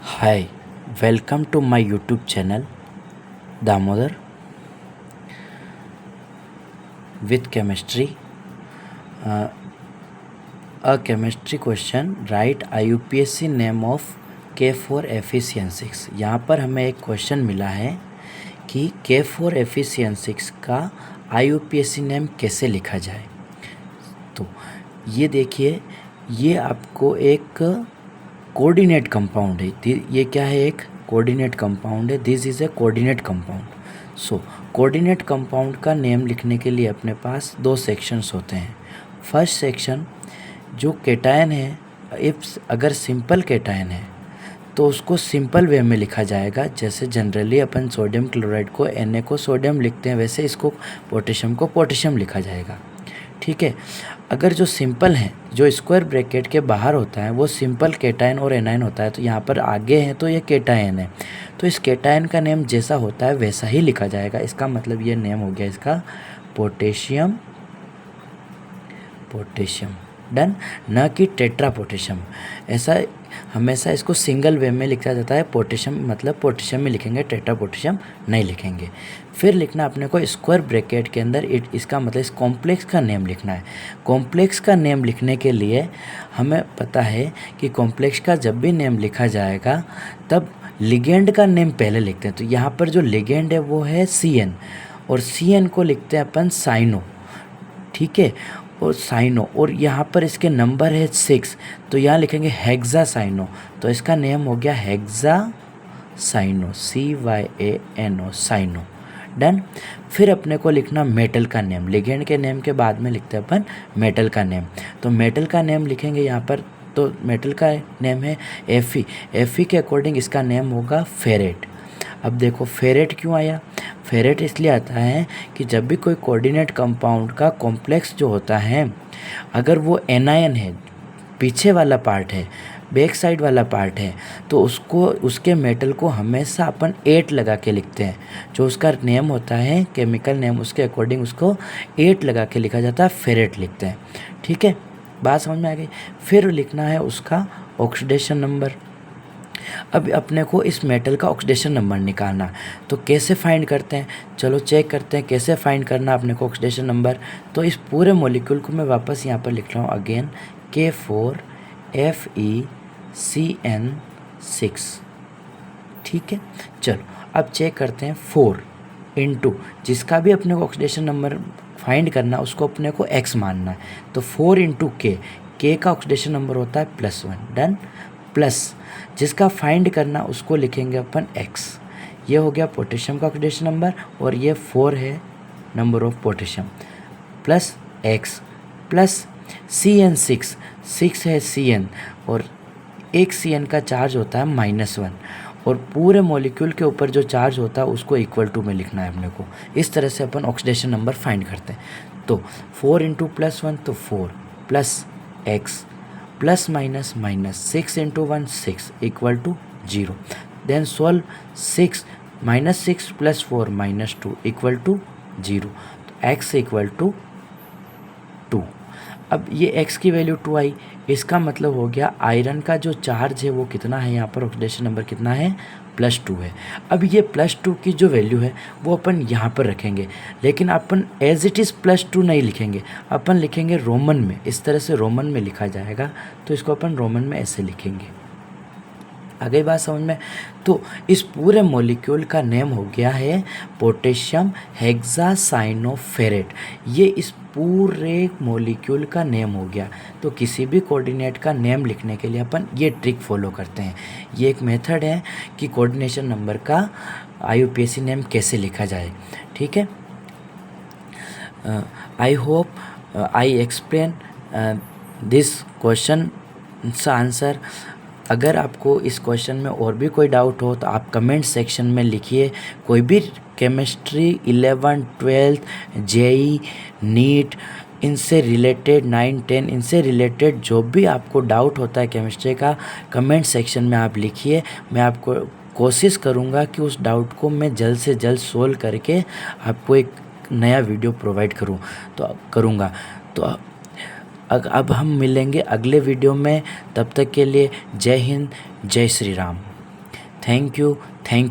Hi, welcome to my YouTube channel Damodar with chemistry. Uh, a chemistry question. Write IUPAC name of K4FeCN6. यहाँ पर हमें एक question मिला है कि K4FeCN6 का IUPAC नेम कैसे लिखा जाए। तो ये देखिए, ये आपको एक कोऑर्डिनेट कंपाउंड है। ये क्या है? एक कोऑर्डिनेट कंपाउंड है। This is a coordinate compound. So coordinate compound का नेम लिखने के लिए अपने पास दो सेक्शंस होते हैं। फर्स्ट सेक्शन जो केटायन है, अगर सिंपल केटायन है तो उसको सिंपल वे में लिखा जाएगा। जैसे जनरली अपन सोडियम क्लोराइड को Na को सोडियम लिखते हैं, वैसे इसको पोटेशियम को पोटेशियम लिखा जाएगा। ठीक है। अगर जो सिंपल है, जो स्क्वायर ब्रैकेट के बाहर होता है, वो सिंपल केटायन और एनायन होता है। तो यहाँ पर आगे है तो ये केटायन है, तो इस केटायन का नेम जैसा होता है वैसा ही लिखा जाएगा। इसका मतलब ये नेम हो गया इसका पोटेशियम। पोटेशियम डन, न कि टेट्रा पोटेशियम। ऐसा हमेशा इसको सिंगल वे में लिखा जाता है। पोटेशियम मतलब पोटेशियम में लिखेंगे, टेट्रा पोटेशियम नहीं लिखेंगे। फिर लिखना अपने को स्क्वायर ब्रैकेट के अंदर इसका मतलब इस कॉम्प्लेक्स का नेम लिखना है। कॉम्प्लेक्स का नेम लिखने के लिए हमें पता है कि कॉम्प्लेक्स का जब भी नेम लिखा जाएगा तब लिगेंड का नेम पहले लिखते हैं। तो यहाँ पर जो लिगेंड है वो है CN, और CN को लिखते हैं अपन साइनो। ठीक है, और साइनो, और यहाँ पर इसके नंबर है 6, तो यहाँ लिखेंगे हेक्सा साइनो। तो इसका नेम हो गया hexacyano, CYANO cyano. Done. फिर अपने को लिखना मेटल का नेम। लिगेंड के नेम के बाद में लिखते हैं अपन मेटल का नेम। तो मेटल का नेम लिखेंगे यहाँ पर, तो मेटल का नेम है Fe के अकॉर्डिंग इसका नेम होगा फेरेट। अब देखो फेरेट क्यों आया? फेरेट इसलिए आता है कि जब भी कोई कोऑर्डिनेट कंपाउंड का कॉम्प्लेक्स जो होता है, अगर वो एनायन है, पीछे वाला पार्ट है, बैक साइड वाला पार्ट है, तो उसको उसके मेटल को हमेशा अपन 8 लगा के लिखते हैं। जो उसका नेम होता है, केमिकल नेम, उसके अकॉर्डिंग उसको 8 लगा के लिखा जाता है, फेरेट लिखते हैं। ठीक है, बात समझ में आ गई। फिर लिखना है उसका ऑक्सीडेशन नंबर। अब अपने को इस मेटल का ऑक्सीडेशन नंबर निकालना, तो कैसे फाइंड करते हैं? चलो चेक करते हैं कैसे फाइंड करना अपने को ऑक्सीडेशन नंबर। तो इस पूरे मॉलिक्यूल को मैं वापस यहाँ पर लिख रहा हूँ अगेन, K4FeCN6। ठीक है, चलो अब चेक करते हैं। 4 इंटू जिसका भी अपने को ऑक्सीडेशन नंबर फाइंड करना उसको अपने को X मानना है। तो 4 इंटू K का ऑक्सीडेशन नंबर होता है +1। डन। प्लस जिसका फाइंड करना उसको लिखेंगे अपन X। ये हो गया पोटेशियम का ऑक्सीडेशन नंबर, और ये 4 है number of potassium, plus X plus CN6। 6 है CN, और एक CN का चार्ज होता है -1, और पूरे मॉलिक्यूल के ऊपर जो चार्ज होता है उसको इक्वल टू में लिखना है अपने को। इस तरह से अपन ऑक्सीडेशन नंबर फाइंड करते हैं। तो 4 इंटू +1 तो 4 plus X plus minus minus 6 into 1 6 equal to 0। Then solve 6 -6 + 4 -2 equal to 0। तो x इक्वल टू 2। अब ये x की वैल्यू 2 आई, इसका मतलब हो गया आयरन का जो चार्ज है वो कितना है, यहाँ पर ऑक्सीडेशन नंबर कितना है, +2 है। अब ये +2 की जो वैल्यू है वो अपन यहाँ पर रखेंगे, लेकिन अपन एज इट इज़ +2 नहीं लिखेंगे, अपन लिखेंगे रोमन में। इस तरह से रोमन में लिखा जाएगा, तो इसको अपन रोमन में ऐसे लिखेंगे। आ गई बात समझ में? तो इस पूरे मॉलिक्यूल का नेम हो गया है पोटेशियम हेक्सासाइनोफेरेट। ये इस पूरे मॉलिक्यूल का नेम हो गया। तो किसी भी कोऑर्डिनेट का नेम लिखने के लिए अपन ये ट्रिक फॉलो करते हैं। ये एक मेथड है कि कोऑर्डिनेशन नंबर का IUPAC नेम कैसे लिखा जाए। ठीक है, I hope I explain this question answer. अगर आपको इस क्वेश्चन में और भी कोई डाउट हो तो आप कमेंट सेक्शन में लिखिए। कोई भी केमिस्ट्री 11, 12, JEE, नीट, इनसे रिलेटेड 9, 10 इनसे रिलेटेड जो भी आपको डाउट होता है केमिस्ट्री का, कमेंट सेक्शन में आप लिखिए। मैं आपको कोशिश करूँगा कि उस डाउट को मैं जल्द से जल्द सोल्व करके आपको एक नया वीडियो प्रोवाइड करूँगा। तो अब हम मिलेंगे अगले वीडियो में। तब तक के लिए जय हिंद, जय Shri Ram. Thank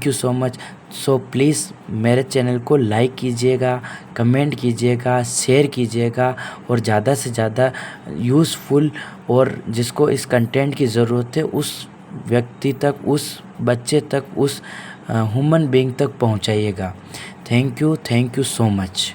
you so much. So please मेरे चैनल को लाइक कीजिएगा, कमेंट कीजिएगा, शेयर कीजिएगा और ज़्यादा से ज़्यादा यूज़फुल और जिसको इस कंटेंट की ज़रूरत है उस व्यक्ति तक, उस बच्चे तक, उस ह्यूमन बीइंग तक पहुंचाइएगा। Thank you so much.